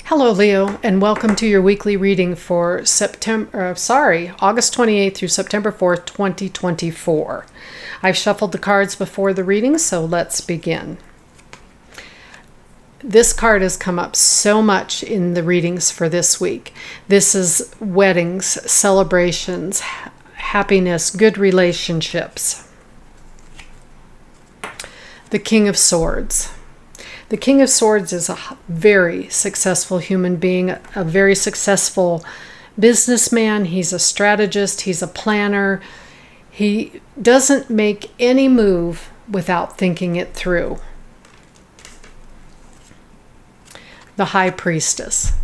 Hello, Leo, and welcome to your weekly reading for August 28th through September 4th, 2024. I've shuffled the cards before the reading, so let's begin. This card has come up so much in the readings for this week. This is weddings, celebrations, happiness, good relationships. The King of Swords. The King of Swords is a very successful human being, a very successful businessman. He's a strategist. He's a planner. He doesn't make any move without thinking it through. The High Priestess.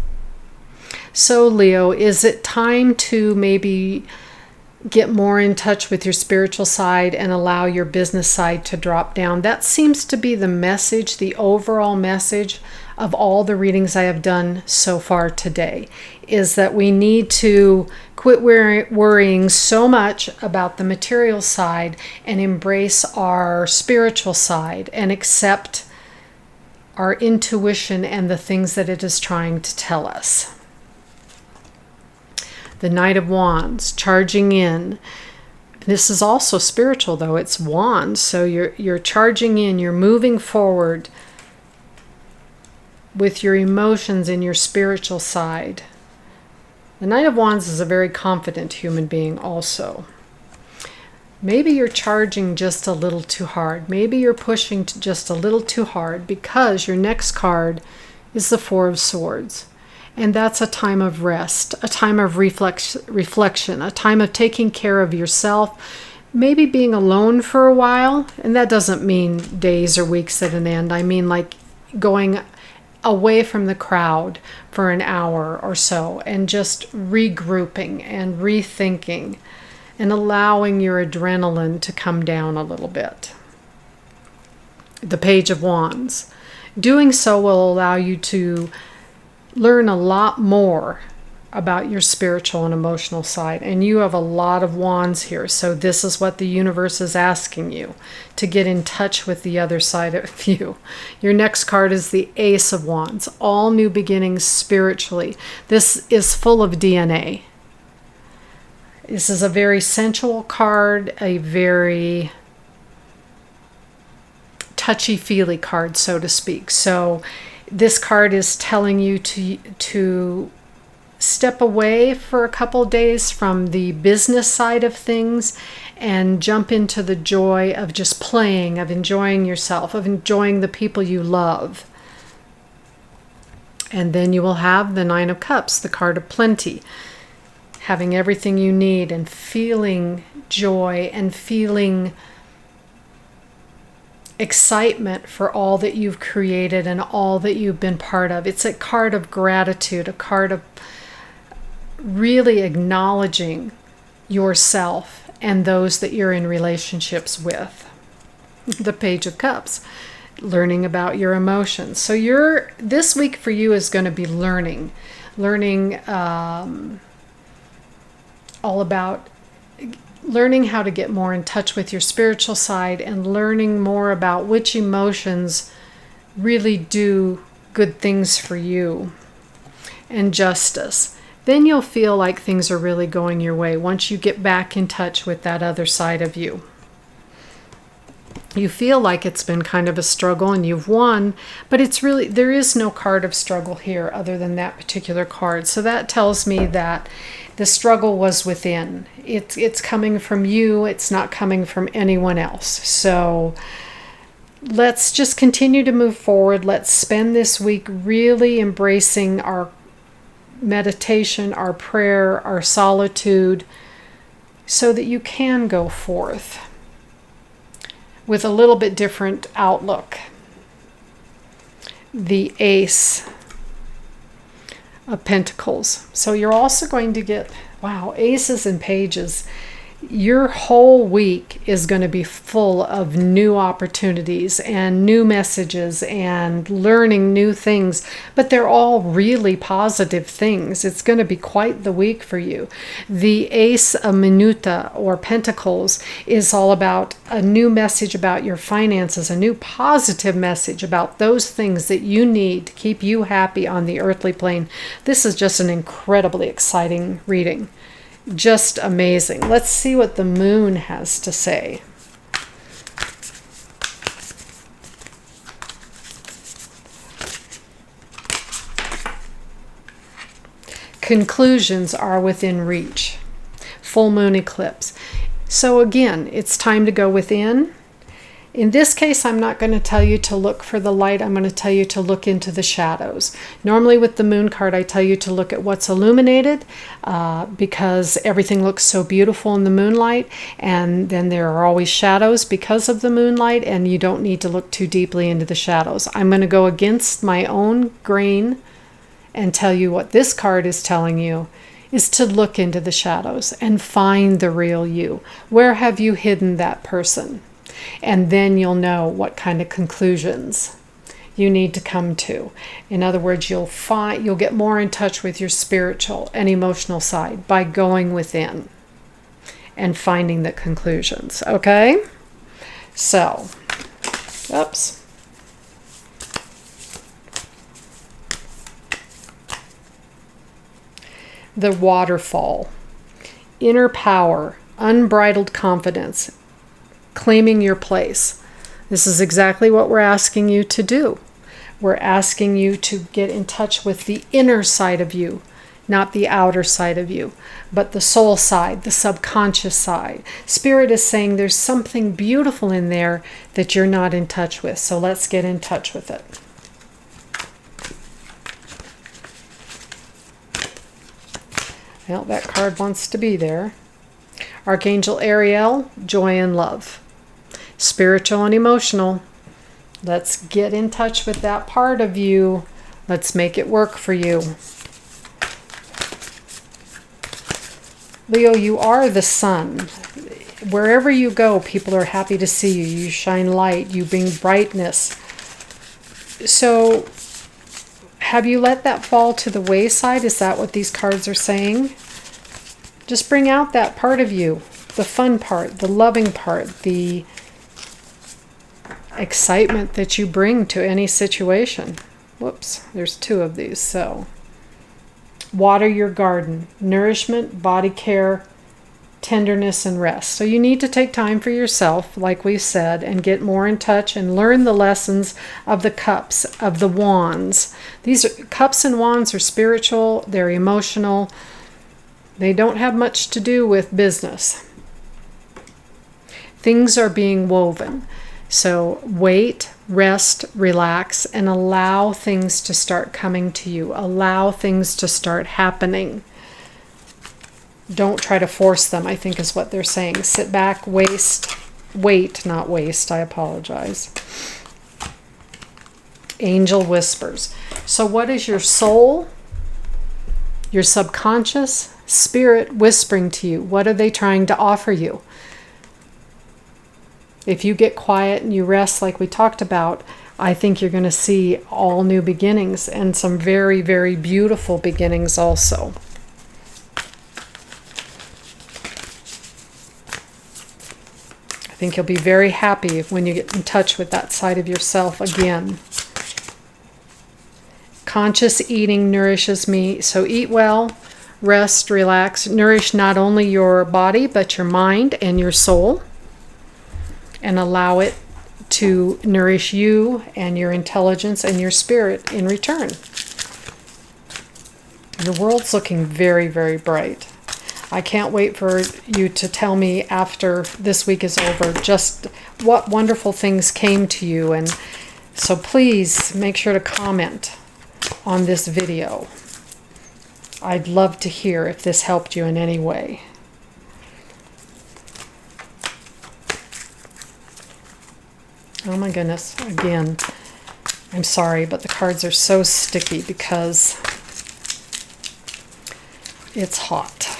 So, Leo, is it time to maybe get more in touch with your spiritual side and allow your business side to drop down? That seems to be the message, the overall message of all the readings I have done so far today, is that we need to quit worrying so much about the material side and embrace our spiritual side and accept our intuition and the things that it is trying to tell us. The Knight of Wands, charging in. This is also spiritual, though. It's wands, so you're charging in. You're moving forward with your emotions in your spiritual side. The Knight of Wands is a very confident human being also. Maybe you're charging just a little too hard. Maybe you're pushing just a little too hard because your next card is the Four of Swords. And that's a time of rest, a time of reflection, a time of taking care of yourself, maybe being alone for a while. And that doesn't mean days or weeks at an end. I mean like going away from the crowd for an hour or so and just regrouping and rethinking and allowing your adrenaline to come down a little bit. The Page of Wands. Doing so will allow you to learn a lot more about your spiritual and emotional side. And you have a lot of wands here. So this is what the universe is asking you, to get in touch with the other side of you. Your next card is the Ace of Wands. All new beginnings spiritually. This is full of DNA. This is a very sensual card, a very touchy-feely card, so to speak. So this card is telling you to step away for a couple days from the business side of things and jump into the joy of just playing, of enjoying yourself, of enjoying the people you love. And then you will have the Nine of Cups, the card of plenty, having everything you need and feeling joy and feeling excitement for all that you've created and all that you've been part of. It's a card of gratitude, a card of really acknowledging yourself and those that you're in relationships with. The Page of Cups, learning about your emotions. So this week for you is going to be learning all about learning how to get more in touch with your spiritual side and learning more about which emotions really do good things for you. And Justice. Then you'll feel like things are really going your way once you get back in touch with that other side of you. You feel like it's been kind of a struggle and you've won, but there is no card of struggle here other than that particular card. So that tells me that the struggle was within. It's coming from you. It's not coming from anyone else. So let's just continue to move forward. Let's spend this week really embracing our meditation, our prayer, our solitude, so that you can go forth with a little bit different outlook. The Ace of Pentacles. So you're also going to get, wow, aces and pages. Your whole week is going to be full of new opportunities and new messages and learning new things, but they're all really positive things. It's going to be quite the week for you. The Ace of Minuta or Pentacles is all about a new message about your finances, a new positive message about those things that you need to keep you happy on the earthly plane. This is just an incredibly exciting reading. Just amazing. Let's see what the moon has to say. Conclusions are within reach. Full moon eclipse. So again, it's time to go within. In this case, I'm not going to tell you to look for the light. I'm going to tell you to look into the shadows. Normally with the moon card, I tell you to look at what's illuminated because everything looks so beautiful in the moonlight. And then there are always shadows because of the moonlight, and you don't need to look too deeply into the shadows. I'm going to go against my own grain and tell you what this card is telling you is to look into the shadows and find the real you. Where have you hidden that person? And then you'll know what kind of conclusions you need to come to. In other words, you'll get more in touch with your spiritual and emotional side by going within and finding the conclusions. Okay? So, oops. The waterfall. Inner power, unbridled confidence, claiming your place. This is exactly what we're asking you to do. We're asking you to get in touch with the inner side of you, not the outer side of you, but the soul side, the subconscious side. Spirit is saying there's something beautiful in there that you're not in touch with. So let's get in touch with it. Well, that card wants to be there. Archangel Ariel, joy and love. Spiritual and emotional. Let's get in touch with that part of you. Let's make it work for you. Leo, you are the sun. Wherever you go, people are happy to see you. You shine light. You bring brightness. So, have you let that fall to the wayside? Is that what these cards are saying? Just bring out that part of you. The fun part, the loving part, the excitement that you bring to any situation. Whoops, there's two of these. So, water your garden, nourishment, body care, tenderness, and rest. So you need to take time for yourself, like we said, and get more in touch and learn the lessons of the cups, of the wands. These cups and wands are spiritual, they're emotional. They don't have much to do with business. Things are being woven. So wait, rest, relax, and allow things to start coming to you. Allow things to start happening. Don't try to force them, I think is what they're saying. Sit back, wait, not waste, I apologize. Angel whispers. So what is your soul, your subconscious, spirit whispering to you? What are they trying to offer you? If you get quiet and you rest like we talked about, I think you're going to see all new beginnings and some very, very beautiful beginnings also. I think you'll be very happy when you get in touch with that side of yourself again. Conscious eating nourishes me. So eat well, rest, relax, nourish not only your body, but your mind and your soul. And allow it to nourish you and your intelligence and your spirit in return. Your world's looking very, very bright. I can't wait for you to tell me after this week is over just what wonderful things came to you. And so please make sure to comment on this video. I'd love to hear if this helped you in any way. Oh my goodness, again, I'm sorry, but the cards are so sticky because it's hot.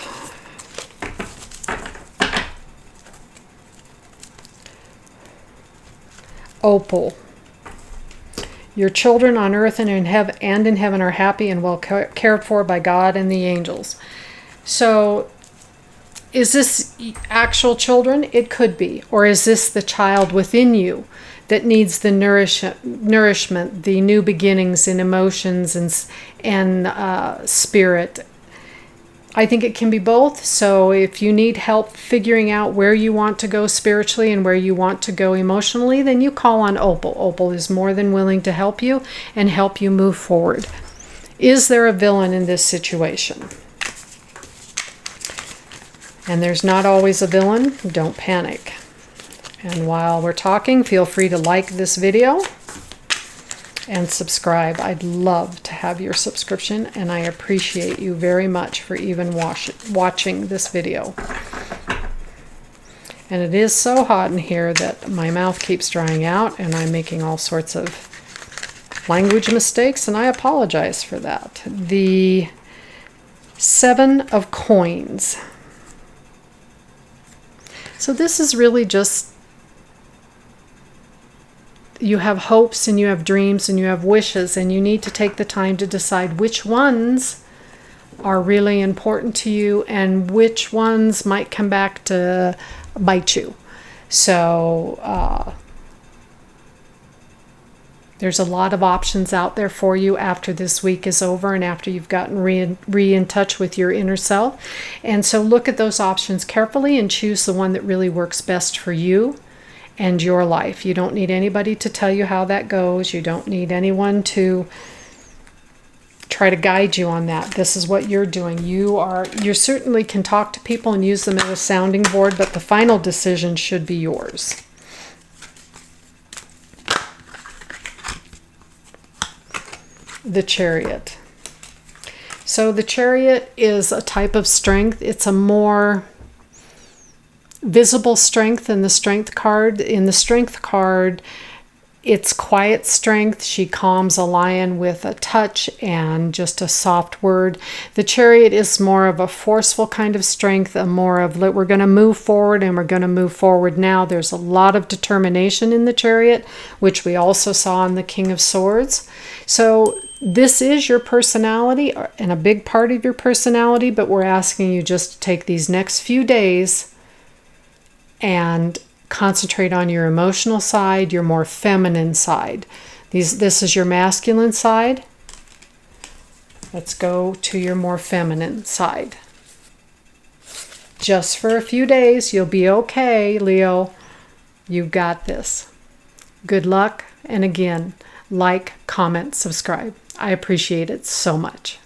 Opal. Your children on earth and in heaven are happy and well cared for by God and the angels. So, is this actual children? It could be. Or is this the child within you that needs the nourishment, the new beginnings in emotions and spirit? I think it can be both. So if you need help figuring out where you want to go spiritually and where you want to go emotionally, then you call on Opal. Opal is more than willing to help you and help you move forward. Is there a villain in this situation? And there's not always a villain. Don't panic. And while we're talking, feel free to like this video and subscribe. I'd love to have your subscription, and I appreciate you very much for even watching this video. And it is so hot in here that my mouth keeps drying out, and I'm making all sorts of language mistakes, and I apologize for that. The 7 of Coins. So this is really just, you have hopes and you have dreams and you have wishes, and you need to take the time to decide which ones are really important to you and which ones might come back to bite you. So there's a lot of options out there for you after this week is over and after you've gotten re in touch with your inner self. And so look at those options carefully and choose the one that really works best for you and your life. You don't need anybody to tell you how that goes. You don't need anyone to try to guide you on that. This is what you're doing. You certainly can talk to people and use them as a sounding board, but the final decision should be yours. The Chariot. So the Chariot is a type of strength. It's a more visible strength than the Strength card. In the Strength card, it's quiet strength. She calms a lion with a touch and just a soft word. The Chariot is more of a forceful kind of strength, a more of, we're going to move forward and we're going to move forward now. There's a lot of determination in the Chariot, which we also saw in the King of Swords. So this is your personality and a big part of your personality, but we're asking you just to take these next few days and concentrate on your emotional side, your more feminine side. This is your masculine side. Let's go to your more feminine side. Just for a few days, you'll be okay, Leo. You got this. Good luck. And again, like, comment, subscribe. I appreciate it so much.